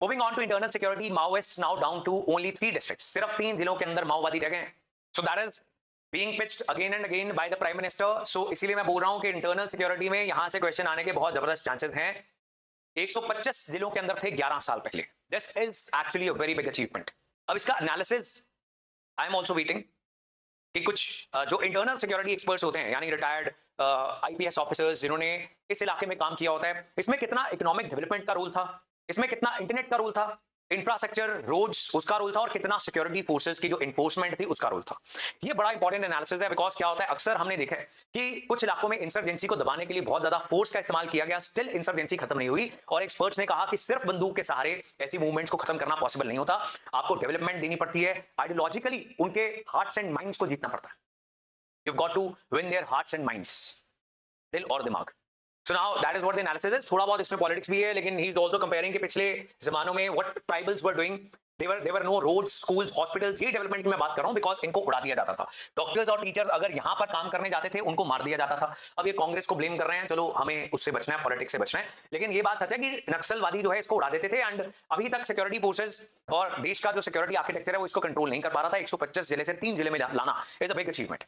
Moving on to internal security, Maoists now down to only 3 districts. सिर्फ 3 जिलों के अंदर माओवादी रह गए हैं। So that is being pitched again and again by the prime minister. सो इसीलिए मैं बोल रहा हूं कि इंटरनल सिक्योरिटी में यहां से क्वेश्चन आने के बहुत जबरदस्त चांसेस हैं। 125 जिलों के अंदर थे 11 साल पहले। This is actually a very big achievement. अब इसका analysis I am also waiting कि कुछ जो इंटरनल सिक्योरिटी एक्सपर्ट्स होते हैं, यानी रिटायर्ड आईपीएस ऑफिसर्स जिन्होंने इस इलाके में काम किया होता है, इसमें कितना इकोनॉमिक डेवलपमेंट का रोल था, इसमें कितना इंटरनेट का रोल था, इंफ्रास्ट्रक्चर, रोड्स, उसका रोल था, और कितना सिक्योरिटी फोर्सेस की जो इन्फोर्समेंट थी उसका रोल था। ये बड़ा इंपॉर्टेंट एनालिसिस है, बिकॉज क्या होता है, अक्सर हमने देखा है कि कुछ इलाकों में इंसर्जेंसी को दबाने के लिए बहुत ज्यादा फोर्स का इस्तेमाल किया गया, स्टिल इंसर्जेंसी खत्म नहीं हुई। और एक्सपर्ट्स ने कहा कि सिर्फ बंदूक के सहारे ऐसी मूवमेंट्स को खत्म करना पॉसिबल नहीं होता। आपको डेवलपमेंट देनी पड़ती है, आइडियोलॉजिकली उनके हार्ट्स एंड माइंड्स को जीतना पड़ता है। You've got to win their hearts and minds, दिल और दिमाग। So now that is what the analysis is। थोड़ा बहुत इसमें पॉलिटिक्स भी है, लेकिन he is also comparing कि पिछले जमानों में what tribals were doing, there were no roads, schools, hospitals। ये डेवलपमेंट की मैं बात कर रहा हूं, बिकॉज इनको उड़ा दिया जाता था। डॉक्टर्स और टीचर्स अगर यहां पर काम करने जाते थे उनको मार दिया जाता था। अब ये कांग्रेस को ब्लेम कर रहे हैं, चलो हमें उससे बचना है, पॉलिटिक्स से बचना है, लेकिन ये बात सच है कि नक्सलवादी जो है इसको उड़ा देते थे। एंड अभी तक सिक्योरिटी फोर्सेस और देश का जो सिक्योरिटी आर्किटेक्चर है वो इसको कंट्रोल नहीं कर पा रहा था। 125 जिले से 3 जिले में लाना इज अ बिग अचीवमेंट।